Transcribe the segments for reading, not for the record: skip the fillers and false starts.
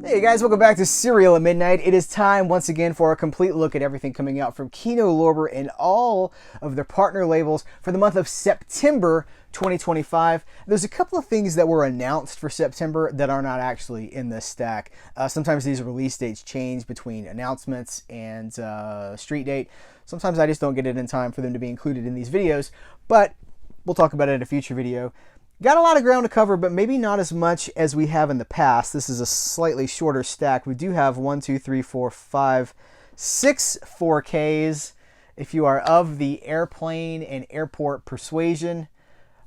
Hey guys, welcome back to Serial at Midnight. It is time once again for a complete look at everything coming out from Kino Lorber and all of their partner labels for the month of September 2025. There's a couple of things that were announced for September that are not actually in this stack. Sometimes these release dates change between announcements and street date. Sometimes I just don't get it in time for them to be included in these videos, but we'll talk about it in a future video. Got a lot of ground to cover, but maybe not as much as we have in the past. This is a slightly shorter stack. We do have 6 4Ks. If you are of the airplane and airport persuasion,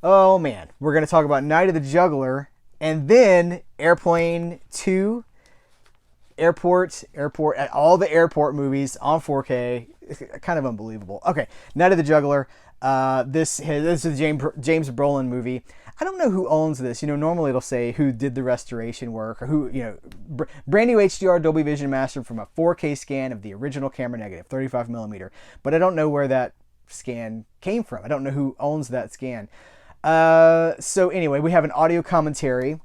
oh man, we're going to talk about Night of the Juggler, and then Airplane 2, Airport, all the airport movies on 4K. It's kind of unbelievable. Okay, Night of the Juggler. This is a James Brolin movie. I don't know who owns this. Normally it'll say who did the restoration work or who, brand new HDR Dolby Vision Master from a 4K scan of the original camera negative, 35mm. But I don't know where that scan came from. I don't know who owns that scan. So anyway, we have an audio commentary.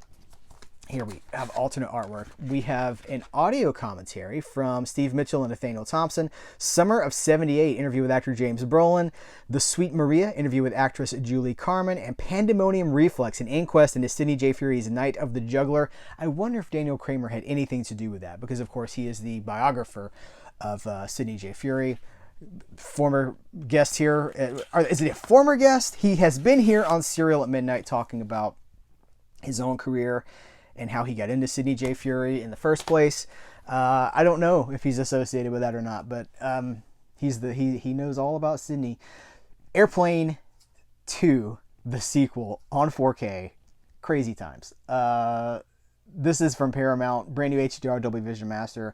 Here we have alternate artwork. We have an audio commentary from Steve Mitchell and Nathaniel Thompson. Summer of '78, interview with actor James Brolin. The Sweet Maria, interview with actress Julie Carmen. And Pandemonium Reflex, an inquest into Sidney J. Fury's Night of the Juggler. I wonder if Daniel Kramer had anything to do with that, because of course he is the biographer of Sidney J. Fury. Former guest here. Is it a former guest? He has been here on Serial at Midnight talking about his own career and how he got into Sidney J. Fury in the first place. I don't know if he's associated with that or not, but he knows all about Sidney. Airplane 2, the sequel on 4K, crazy times. This is from Paramount, brand new HDR Dolby Vision Master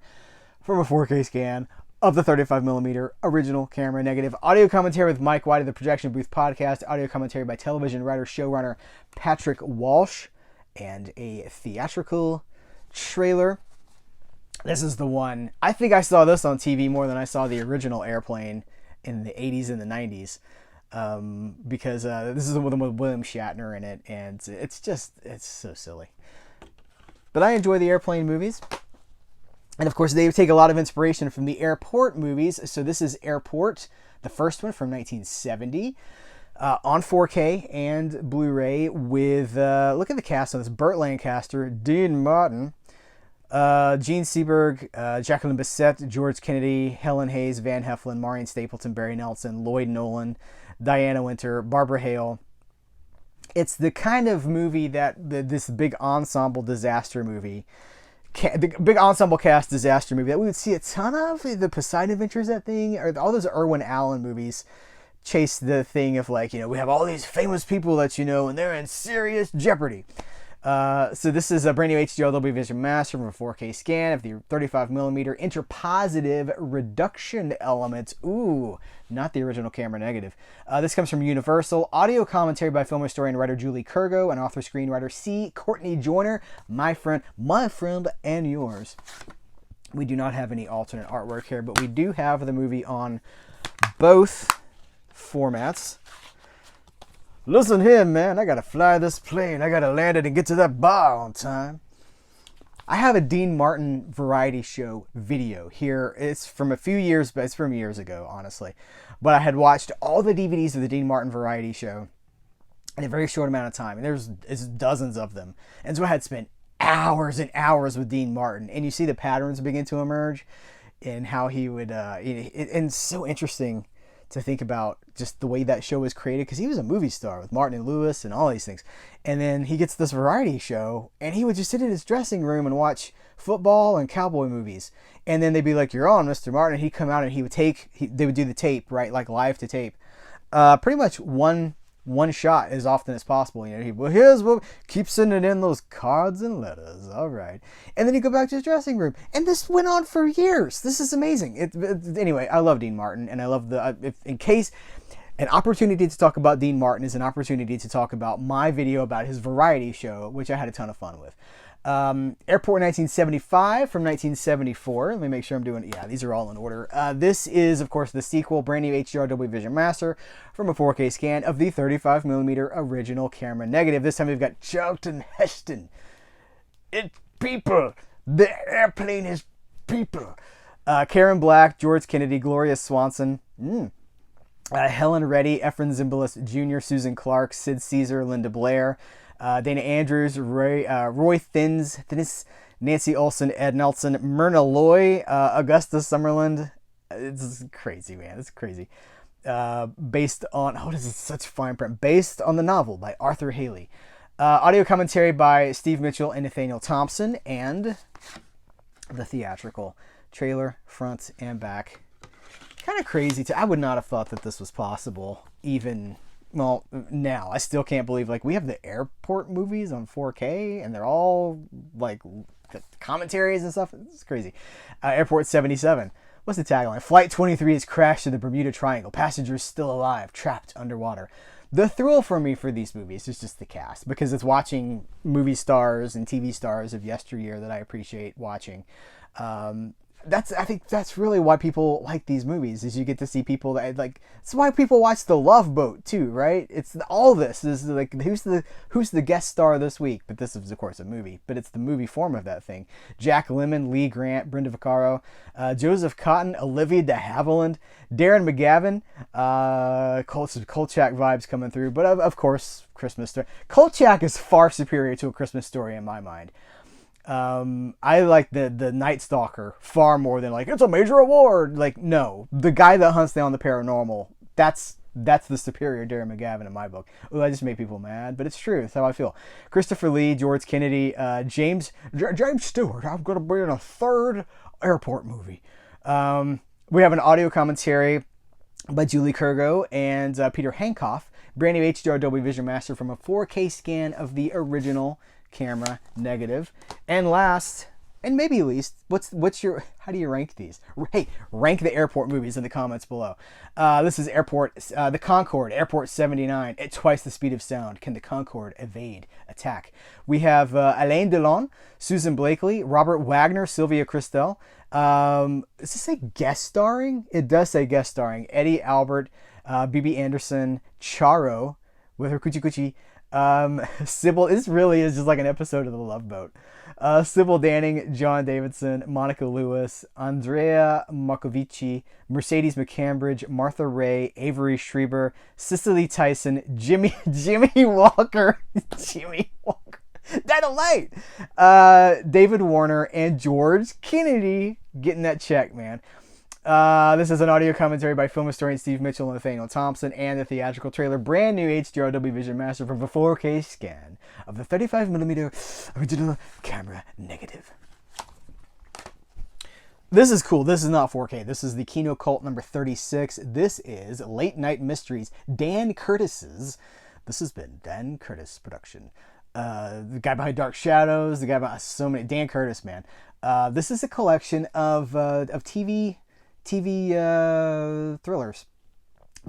from a 4K scan of the 35mm original camera negative. Audio commentary with Mike White of the Projection Booth podcast. Audio commentary by television writer showrunner Patrick Walsh. And a theatrical trailer. This is the one. I think I saw this on TV more than I saw the original Airplane in the 80s and the 90s. Because this is the one with William Shatner in it. And it's so silly. But I enjoy the Airplane movies. And of course, they take a lot of inspiration from the Airport movies. So this is Airport, the first one from 1970. On 4K and Blu-ray with, look at the cast on this: Burt Lancaster, Dean Martin, Gene Seberg, Jacqueline Bisset, George Kennedy, Helen Hayes, Van Heflin, Maureen Stapleton, Barry Nelson, Lloyd Nolan, Diana Winter, Barbara Hale. It's the kind of movie that this big ensemble disaster movie, the big ensemble cast disaster movie that we would see a ton of. The Poseidon Adventures, that thing, or all those Irwin Allen movies chase the thing of we have all these famous people that and they're in serious jeopardy. So this is a brand new HDR Dolby Vision Master from a 4K scan of the 35mm interpositive reduction element. Ooh, not the original camera negative. This comes from Universal. Audio commentary by film historian and writer Julie Kurgo and author screenwriter C. Courtney Joyner, my friend and yours. We do not have any alternate artwork here, but we do have the movie on both formats. Listen here, man, I gotta fly this plane. I gotta land it and get to that bar on time. I have a Dean Martin variety show video here. It's from a few years, but it's from years ago, honestly. But I had watched all the DVDs of the Dean Martin variety show in a very short amount of time. And there's dozens of them. And so I had spent hours and hours with Dean Martin. And you see the patterns begin to emerge in how he would, and it's so interesting to think about just the way that show was created, because he was a movie star with Martin and Lewis and all these things. And then he gets this variety show and he would just sit in his dressing room and watch football and cowboy movies. And then they'd be like, "You're on, Mr. Martin." And he'd come out and they would do the tape, right? Like live to tape. Pretty much one shot as often as possible. Here's what, keep sending in those cards and letters. All right. And then he'd go back to his dressing room. And this went on for years. This is amazing. Anyway, I love Dean Martin, and I love in case an opportunity to talk about Dean Martin is an opportunity to talk about my video about his variety show, which I had a ton of fun with. Airport 1975 from 1974. Let me make sure I'm doing, yeah, these are all in order. This is, of course, the sequel, brand new HDR Dolby Vision Master from a 4K scan of the 35mm original camera negative. This time we've got Charlton Heston. It's people. The airplane is people. Karen Black, George Kennedy, Gloria Swanson, Helen Reddy, Efren Zimbalist Jr., Susan Clark, Sid Caesar, Linda Blair, Dana Andrews, Roy Thinnes, Nancy Olson, Ed Nelson, Myrna Loy, Augusta Summerland. It's crazy, man. It's crazy. Based on, what is it? Such fine print. Based on the novel by Arthur Haley. Audio commentary by Steve Mitchell and Nathaniel Thompson, and the theatrical trailer, front and back. Kind of crazy. I would not have thought that this was possible. Even, well, now I still can't believe, like, we have the airport movies on 4K, and they're all like commentaries and stuff. It's crazy. Airport 77. What's the tagline? Flight 23 has crashed in the Bermuda Triangle. Passengers still alive, trapped underwater. The thrill for me for these movies is just the cast, because it's watching movie stars and TV stars of yesteryear that I appreciate watching. I think that's really why people like these movies, is you get to see people that, like, it's why people watch The Love Boat too, right? It's all this is like, who's the guest star this week? But this is of course a movie, but it's the movie form of that thing. Jack Lemmon, Lee Grant, Brenda Vaccaro, Joseph Cotton, Olivia de Havilland, Darren McGavin, Kolchak vibes coming through, but of course Christmas Story. Kolchak is far superior to A Christmas Story in my mind. I like the Night Stalker far more than, like, it's a major award. Like, no, the guy that hunts down the paranormal, that's the superior Darren McGavin in my book. Oh, I just made people mad, but it's true. That's how I feel. Christopher Lee, George Kennedy, James Stewart. I'm gonna be in a third airport movie. We have an audio commentary by Julie Kurgo and Peter Hankoff. Brand new HDR Dolby Vision Master from a 4K scan of the original camera negative. And last, and maybe least, how do you rank these? Hey, rank the airport movies in the comments below. This is the Concorde, Airport 79, at twice the speed of sound. Can the Concorde evade attack? We have Alain Delon, Susan Blakely, Robert Wagner, Sylvia Christel. Does this say guest starring? It does say guest starring. Eddie Albert, Bibi Anderson, Charo with her coochie coochie. Sybil, this really is just like an episode of The Love Boat. Sybil Danning, John Davidson, Monica Lewis, Andrea Marcovici, Mercedes McCambridge, Martha Ray, Avery Schreiber, Cicely Tyson, Jimmy Walker, Dynamite, David Warner, and George Kennedy getting that check, man. This is an audio commentary by film historian Steve Mitchell and Nathaniel Thompson, and the theatrical trailer, brand new HDR Dolby Vision Master from a 4K scan of the 35mm original camera negative. This is cool. This is not 4K. This is the Kino Cult number 36. This is Late Night Mysteries, Dan Curtis's. This has been Dan Curtis production. The guy behind Dark Shadows, the guy behind so many. Dan Curtis, man. This is a collection of TV thrillers.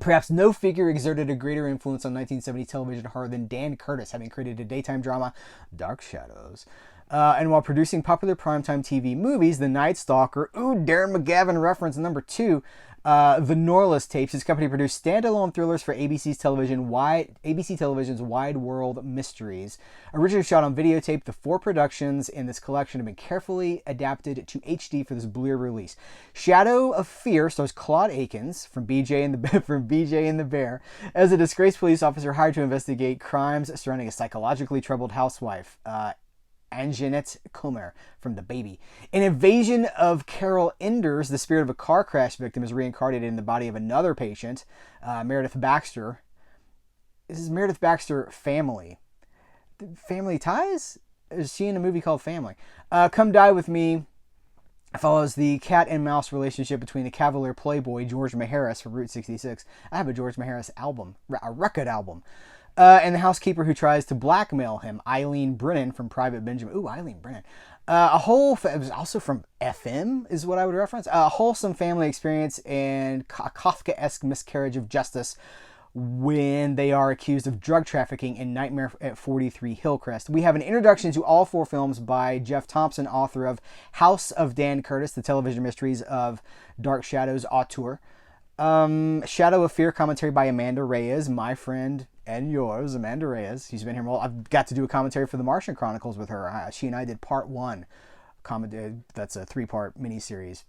Perhaps no figure exerted a greater influence on 1970 television horror than Dan Curtis, having created a daytime drama, Dark Shadows. And while producing popular primetime TV movies, The Night Stalker, Darren McGavin reference number 2, The Norless Tapes, his company produced standalone thrillers for ABC Television's Wide World Mysteries. Originally shot on videotape, the 4 productions in this collection have been carefully adapted to HD for this Blu-ray release. Shadow of Fear stars Claude Akins from BJ and the Bear as a disgraced police officer hired to investigate crimes surrounding a psychologically troubled housewife. Anjanette Comer from The Baby. An Invasion of Carol Enders, the spirit of a car crash victim, is reincarnated in the body of another patient, Meredith Baxter. This is Meredith Baxter Family. Family Ties? Is she in a movie called Family? Come Die With Me follows the cat and mouse relationship between the Cavalier Playboy George Maharis from Route 66. I have a George Maharis album, a record album. And the housekeeper who tries to blackmail him, Eileen Brennan from Private Benjamin. Eileen Brennan. It was also from FM, is what I would reference. A wholesome family experience and a Kafka-esque miscarriage of justice when they are accused of drug trafficking in Nightmare at 43 Hillcrest. We have an introduction to all 4 films by Jeff Thompson, author of House of Dan Curtis, the television mysteries of Dark Shadows auteur. Shadow of Fear commentary by Amanda Reyes, my friend and yours, Amanda Reyes. She's been here. I've got to do a commentary for the Martian Chronicles with her. She and I did part 1. That's a 3-part miniseries.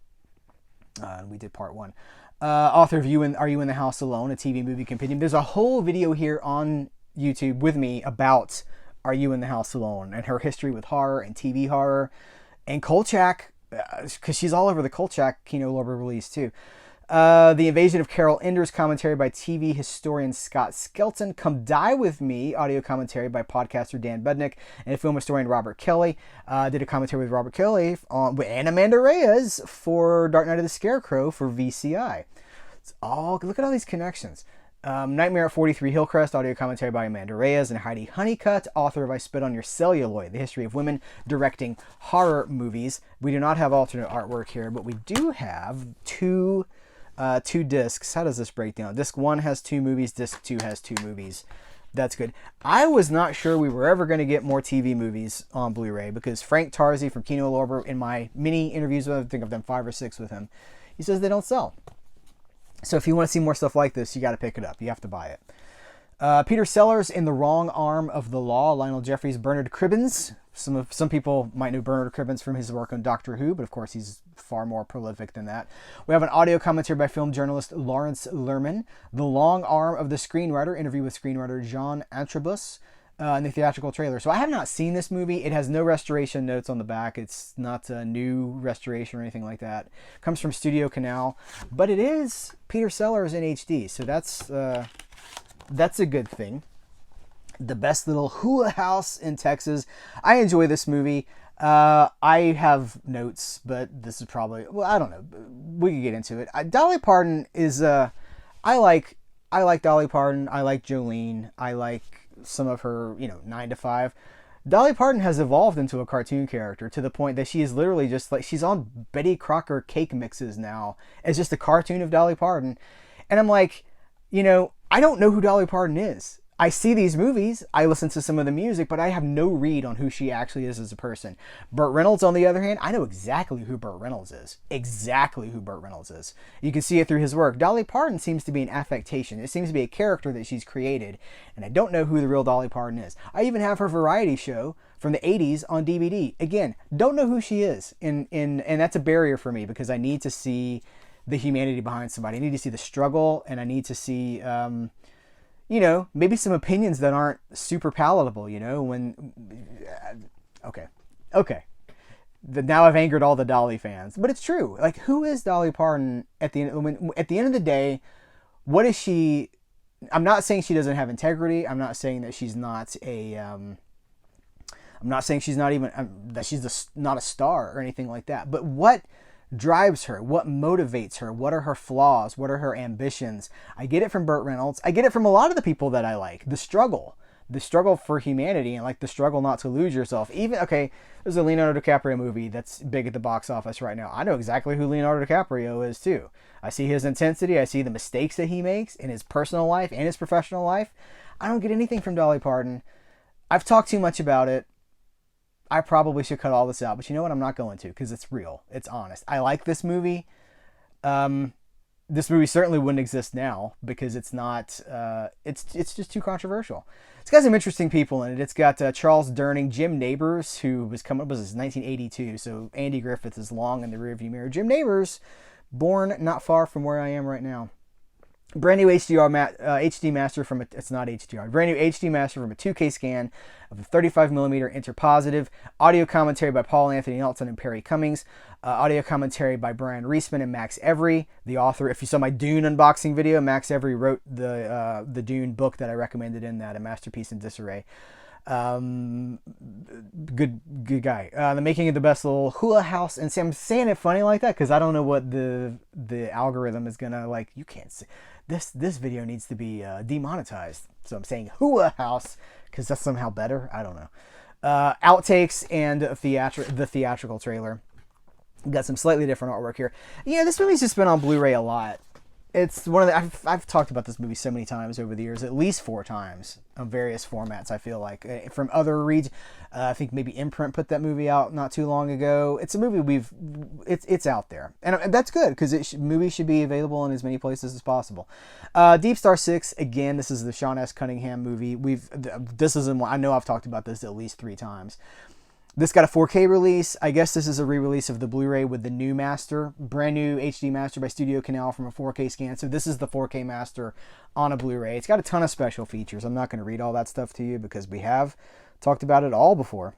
We did part 1. Author of Are You in the House Alone? A TV movie compendium. There's a whole video here on YouTube with me about Are You in the House Alone and her history with horror and TV horror and Kolchak, because she's all over the Kolchak Kino Lorber release too. The Invasion of Carol Ender's commentary by TV historian Scott Skelton. Come Die With Me, audio commentary by podcaster Dan Budnick and film historian Robert Kelly. Did a commentary with Robert Kelly and Amanda Reyes for Dark Knight of the Scarecrow for VCI. Look at all these connections. Nightmare at 43 Hillcrest, audio commentary by Amanda Reyes and Heidi Honeycutt, author of I Spit on Your Celluloid, the history of women directing horror movies. We do not have alternate artwork here, but we do have two discs. How does this break down? Disc 1 has 2 movies, disc 2 has 2 movies. That's good. I was not sure we were ever going to get more TV movies on Blu-ray because Frank Tarzi from Kino Lorber, in my mini interviews with him, I think I've done 5 or 6 with him, he says they don't sell. So if you want to see more stuff like this, you got to pick it up. You have to buy it. Peter Sellers in The Wrong Arm of the Law, Lionel Jeffries, Bernard Cribbins. Some people might know Bernard Cribbins from his work on Doctor Who, but of course he's far more prolific than that. We have an audio commentary by film journalist Lawrence Lerman. The Long Arm of the Screenwriter, interview with screenwriter John Antrobus, in the theatrical trailer. So I have not seen this movie. It has no restoration notes on the back. It's not a new restoration or anything like that. It comes from Studio Canal, but it is Peter Sellers in HD, so that's a good thing. The best little Whorehouse in Texas. I enjoy this movie. I have notes, but this is probably, well, I don't know. We could get into it. Dolly Parton is, I like Dolly Parton. I like Jolene. I like some of her, 9 to 5. Dolly Parton has evolved into a cartoon character to the point that she is literally just like, she's on Betty Crocker cake mixes now as just a cartoon of Dolly Parton. And I'm like, I don't know who Dolly Parton is. I see these movies, I listen to some of the music, but I have no read on who she actually is as a person. Burt Reynolds, on the other hand, I know exactly who Burt Reynolds is. Exactly who Burt Reynolds is. You can see it through his work. Dolly Parton seems to be an affectation. It seems to be a character that she's created, and I don't know who the real Dolly Parton is. I even have her variety show from the 80s on DVD. Again, don't know who she is, and that's a barrier for me because I need to see the humanity behind somebody. I need to see the struggle, and I need to see... maybe some opinions that aren't super palatable, Okay. Now I've angered all the Dolly fans, but it's true. Like, who is Dolly Parton at the end of the day? What is she? I'm not saying she doesn't have integrity. I'm not saying that she's not I'm not saying she's not even, that she's not a star or anything like that. But what drives her? What motivates her? What are her flaws? What are her ambitions? I get it from Burt Reynolds. I get it from a lot of the people that I like. The struggle for humanity, and like the struggle not to lose yourself. There's a Leonardo DiCaprio movie that's big at the box office right now. I know exactly who Leonardo DiCaprio is too. I see his intensity. I see the mistakes that he makes in his personal life and his professional life. I don't get anything from Dolly Parton. I've talked too much about it. I probably should cut all this out, but you know what? I'm not going to, because it's real. It's honest. I like this movie. This movie certainly wouldn't exist now because it's not. It's just too controversial. It's got some interesting people in it. It's got Charles Durning, Jim Nabors, who was coming up, was 1982, so Andy Griffith is long in the rearview mirror. Jim Nabors, born not far from where I am right now. Brand new HD master from it's not HDR. Brand new HD master from a 2K scan of a 35mm interpositive. Audio commentary by Paul Anthony Nelson and Perry Cummings. Audio commentary by Brian Reisman and Max Every, the author. If you saw my Dune unboxing video, Max Every wrote the Dune book that I recommended in that, A Masterpiece in Disarray. Good guy. The making of the best little Whorehouse, and I'm saying it funny like that because I don't know what the algorithm is gonna like. You can't see this video needs to be demonetized, so I'm saying Whorehouse because that's somehow better. I don't know. Outtakes and the theatrical trailer. Got some slightly different artwork here. This movie's just been on Blu-ray a lot. It's one of the, I've talked about this movie so many times over the years, at least 4 times on various formats. I feel like from other reads, I think maybe Imprint put that movie out not too long ago. It's a movie it's out there, and that's good because movies should be available in as many places as possible. Deep Star 6, again, this is the Sean S. Cunningham movie. I know I've talked about this at least 3 times. This got a 4K release. I guess this is a re-release of the Blu-ray with the new master, brand new HD master by Studio Canal from a 4K scan. So this is the 4K master on a Blu-ray. It's got a ton of special features. I'm not going to read all that stuff to you because we have talked about it all before.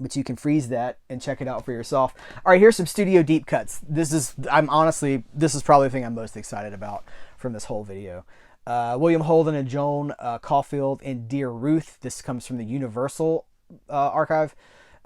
But you can freeze that and check it out for yourself. All right, here's some studio deep cuts. This is probably the thing I'm most excited about from this whole video. William Holden and Joan Caulfield and Dear Ruth. This comes from the Universal archive.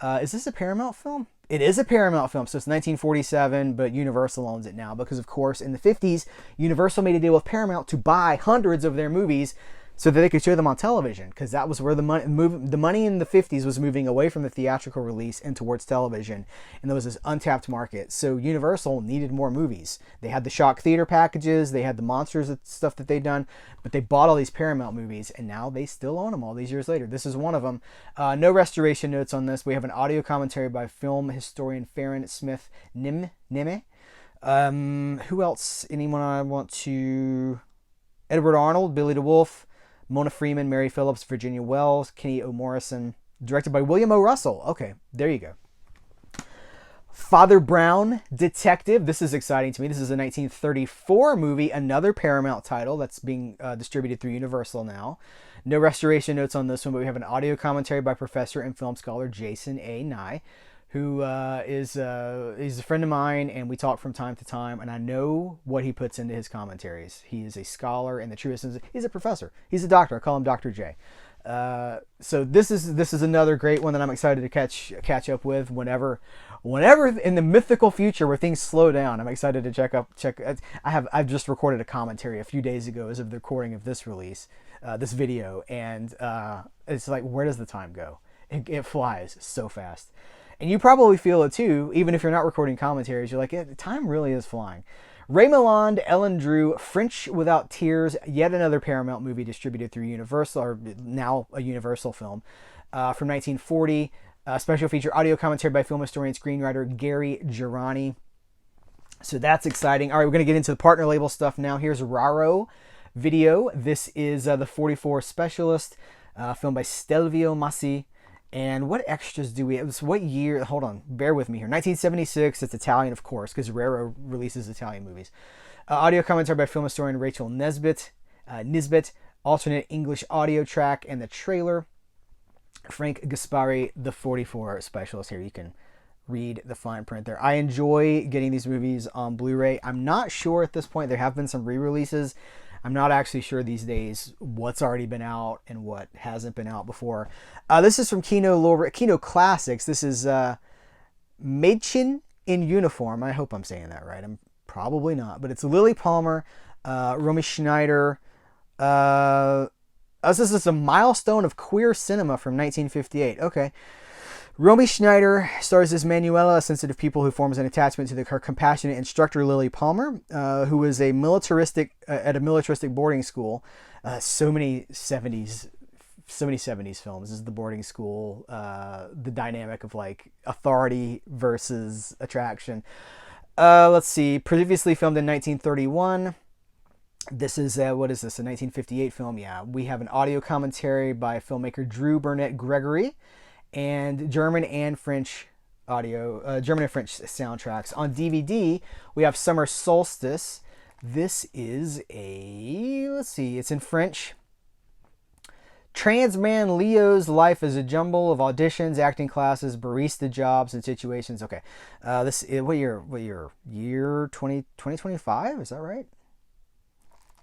Is this a Paramount film? It is a Paramount film, so it's 1947, but Universal owns it now because, of course, in the 50s, Universal made a deal with Paramount to buy hundreds of their movies so that they could show them on television, because that was where the money in the 50s was moving away from the theatrical release and towards television, and there was this untapped market. So Universal needed more movies. They had the shock theater packages, they had the monsters stuff that they'd done, but they bought all these Paramount movies, and now they still own them all these years later. This is one of them. No restoration notes on this. We have an audio commentary by film historian Farron Smith Nime. Who else? Anyone I want to... Edward Arnold, Billy DeWolf, Mona Freeman, Mary Phillips, Virginia Wells, Kenny O. Morrison, directed by William O. Russell. Okay, there you go. Father Brown, Detective. This is exciting to me. This is a 1934 movie, another Paramount title that's being distributed through Universal now. No restoration notes on this one, but we have an audio commentary by professor and film scholar Jason A. Nye, who is a friend of mine, and we talk from time to time, and I know what he puts into his commentaries. He is a scholar in the truest sense. He's a professor. He's a doctor. I call him Dr. J. So this is another great one that I'm excited to catch up with whenever in the mythical future where things slow down. I'm excited to check. I've just recorded a commentary a few days ago as of the recording of this release, this video, and it's like, where does the time go? It flies so fast. And you probably feel it too, even if you're not recording commentaries. You're like, time really is flying. Ray Milland, Ellen Drew, French Without Tears, yet another Paramount movie distributed through Universal, or now a Universal film, from 1940. Special feature audio commentary by film historian screenwriter Gary Girani. So that's exciting. All right, we're going to get into the partner label stuff now. Here's Raro Video. This is the 44 Specialist, filmed by Stelvio Massi. And what extras do we have? What year? Hold on. Bear with me here. 1976. It's Italian, of course, because Raro releases Italian movies. Audio commentary by film historian Rachel Nisbet. Alternate English audio track and the trailer. Frank Gaspari, the 44 Specialist. Here you can read the fine print there. I enjoy getting these movies on Blu-ray. I'm not sure at this point. There have been some re-releases. I'm not actually sure these days what's already been out and what hasn't been out before. This is from Kino Lorber, Kino Classics. This is Mädchen in Uniform. I hope I'm saying that right. I'm probably not, but it's Lily Palmer, Romy Schneider. This is a milestone of queer cinema from 1958. Okay. Romy Schneider stars as Manuela, a sensitive pupil who forms an attachment to her compassionate instructor Lily Palmer, who is at a militaristic boarding school. So many 70s films. This is the boarding school, the dynamic of like authority versus attraction. Let's see. Previously filmed in 1931. This is, what is this, a 1958 film? Yeah, we have an audio commentary by filmmaker Drew Burnett Gregory, and German and French soundtracks. On DVD, we have Summer Solstice. This is it's in French. Trans man Leo's life is a jumble of auditions, acting classes, barista jobs, and situations. Okay, this is, what year? Year 2025? Is that right?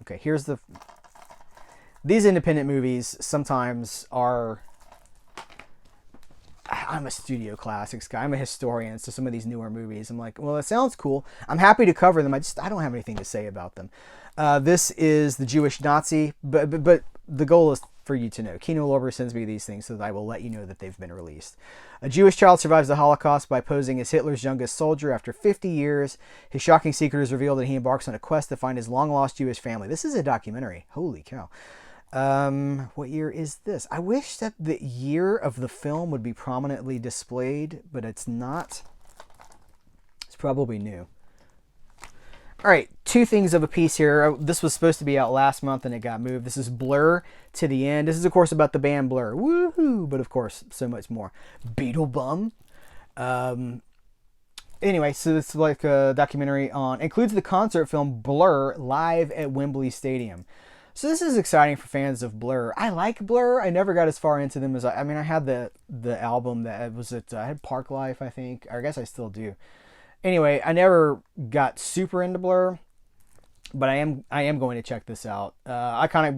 Okay, here's these independent movies sometimes are... I'm a studio classics guy. I'm a historian, so some of these newer movies, I'm like, well, it sounds cool. I'm happy to cover them. I don't have anything to say about them. This is The Jewish Nazi, but the goal is for you to know. Kino Lorber sends me these things so that I will let you know that they've been released. A Jewish child survives the Holocaust by posing as Hitler's youngest soldier. After 50 years, his shocking secret is revealed and he embarks on a quest to find his long-lost Jewish family. This is a documentary. Holy cow. What year is this? I wish that the year of the film would be prominently displayed, but it's not. It's probably new. All right, two things of a piece here. This was supposed to be out last month and it got moved. This is Blur to the End. This is, of course, about the band Blur. Woohoo! But, of course, so much more. Beetle Bum. Anyway, so it's like a documentary includes the concert film Blur live at Wembley Stadium. So this is exciting for fans of Blur. I like Blur. I never got as far into them as I had the album that was I had Park Life, I think. Or I guess I still do. Anyway, I never got super into Blur, but I am going to check this out. Iconic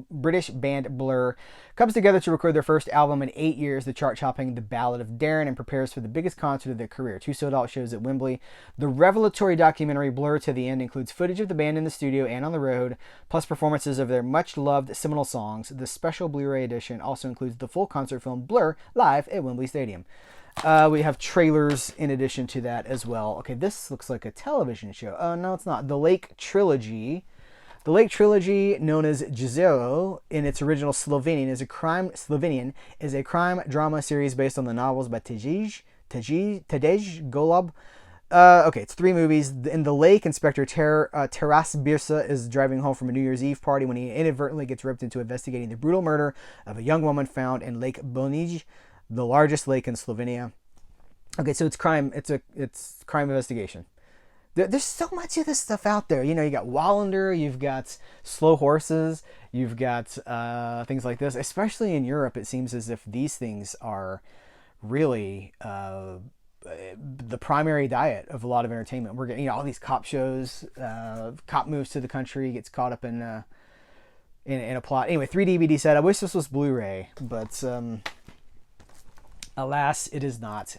British band Blur comes together to record their first album in 8 years, the chart-topping The Ballad of Darren, and prepares for the biggest concert of their career, 2 sold-out shows at Wembley. The revelatory documentary Blur to the End includes footage of the band in the studio and on the road, plus performances of their much-loved seminal songs. The special Blu-ray edition also includes the full concert film Blur live at Wembley Stadium. We have trailers in addition to that as well. Okay, this looks like a television show. Oh, no, it's not. The Lake Trilogy. The Lake Trilogy, known as Jezero in its original Slovenian, is a crime drama series based on the novels by Tadej Golob. Okay, it's 3 movies. In the lake, Inspector Taras Birsa is driving home from a New Year's Eve party when he inadvertently gets roped into investigating the brutal murder of a young woman found in Lake Bonij, the largest lake in Slovenia. Okay, so it's crime. It's crime investigation. There's so much of this stuff out there. You know, you got Wallander, you've got Slow Horses, you've got things like this. Especially in Europe, it seems as if these things are really the primary diet of a lot of entertainment. We're getting all these cop shows. Cop moves to the country, gets caught up in a plot. Anyway, 3 DVD set. I wish this was Blu-ray, but alas, it is not.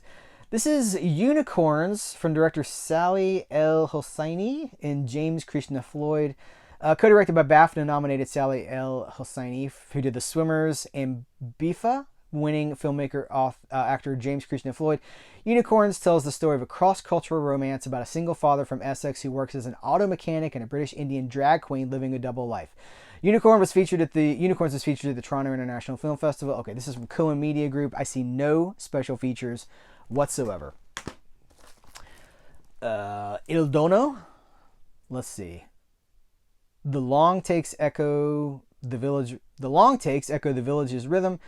This is Unicorns from director Sally L. Hosseini and James Krishna Floyd. Co-directed by BAFTA-nominated Sally L. Hosseini, who did The Swimmers, and BIFA winning filmmaker actor James Krishna Floyd. Unicorns tells the story of a cross-cultural romance about a single father from Essex who works as an auto mechanic and a British Indian drag queen living a double life. Unicorns was featured at the Toronto International Film Festival. Okay, this is from Cohen Media Group. I see no special features whatsoever. Il Dono. Let's see. The long takes echo the village's rhythm.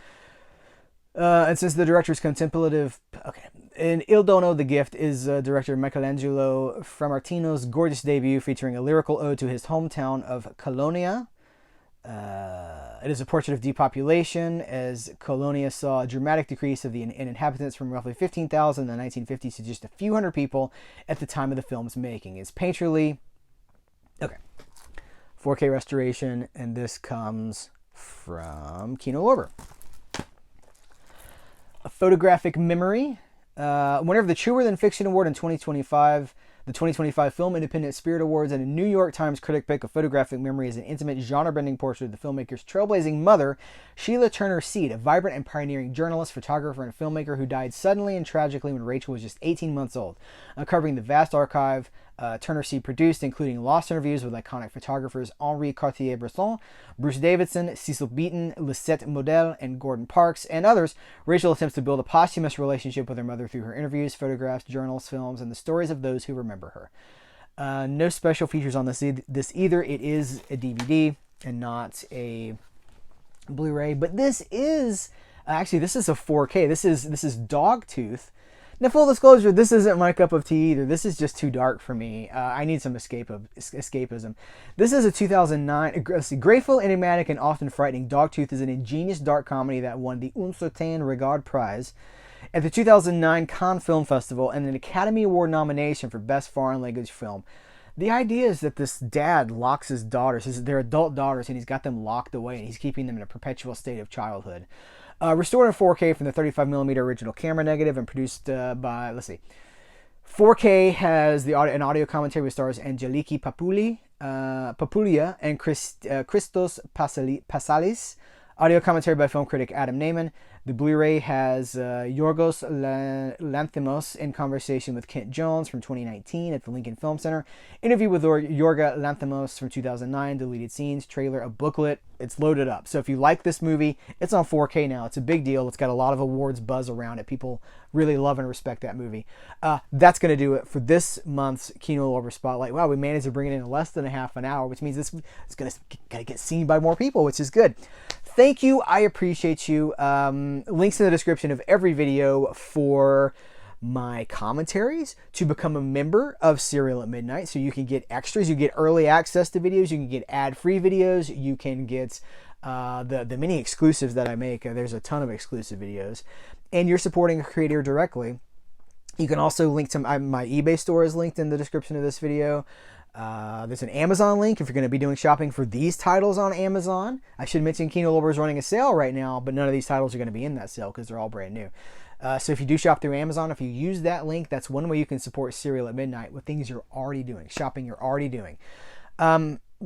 And since the director's contemplative... Okay. In Il Dono, The Gift is director Michelangelo Framartino's gorgeous debut featuring a lyrical ode to his hometown of Colonia. It is a portrait of depopulation, as Colonia saw a dramatic decrease of the inhabitants from roughly 15,000 in the 1950s to just a few hundred people at the time of the film's making. It's painterly. Okay. 4K restoration, and this comes from Kino Lorber. A Photographic Memory. Winner of the Truer Than Fiction Award in 2025. The 2025 Film Independent Spirit Awards and a New York Times critic pick of Photographic Memory is an intimate, genre-bending portrait of the filmmaker's trailblazing mother, Sheila Turner Seed, a vibrant and pioneering journalist, photographer, and filmmaker who died suddenly and tragically when Rachel was just 18 months old. Uncovering the vast archive Turner Seed produced, including lost interviews with iconic photographers Henri Cartier-Bresson, Bruce Davidson, Cecil Beaton, Lisette Model, and Gordon Parks, and others, Rachel attempts to build a posthumous relationship with her mother through her interviews, photographs, journals, films, and the stories of those who remember her. No special features on this either. It is a DVD and not a Blu-ray, but this is actually this is a 4K. This is Dogtooth. Now, full disclosure, this isn't my cup of tea either. This is just too dark for me. I need some escapism. This is a 2009, grateful, enigmatic, and often frightening. Dogtooth is an ingenious dark comedy that won the Un Certain Regard Prize at the 2009 Cannes Film Festival and an Academy Award nomination for Best Foreign Language Film. The idea is that this dad locks his daughters, they're adult daughters, and he's got them locked away, and he's keeping them in a perpetual state of childhood. Restored in 4K from the 35mm original camera negative and produced by, 4K has an audio commentary with stars Angeliki Papulia and Christos Pasalis. Audio commentary by film critic Adam Naiman. The Blu-ray has Yorgos Lanthimos in conversation with Kent Jones from 2019 at the Lincoln Film Center. Interview with Yorga Lanthimos from 2009. Deleted scenes, trailer, a booklet. It's loaded up. So if you like this movie, it's on 4K now. It's a big deal. It's got a lot of awards buzz around it. People really love and respect that movie. That's going to do it for this month's Kino Lorber Spotlight. Wow, we managed to bring it in less than a half an hour, which means this is going to get seen by more people, which is good. Thank you. I appreciate you. Links in the description of every video for my commentaries to become a member of Serial at Midnight, so you can get extras. You get early access to videos. You can get ad-free videos. You can get the many exclusives that I make. There's a ton of exclusive videos. And you're supporting a creator directly. You can also link to my eBay store is linked in the description of this video. There's an Amazon link if you're going to be doing shopping for these titles on Amazon. I should mention Kino Lorber is running a sale right now, but none of these titles are going to be in that sale because they're all brand new. So if you do shop through Amazon, if you use that link, that's one way you can support Serial at Midnight with things you're already doing, shopping you're already doing.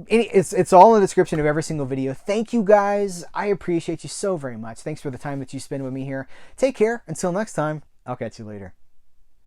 It's all in the description of every single video. Thank you guys. I appreciate you so very much. Thanks for the time that you spend with me here. Take care. Until next time, I'll catch you later.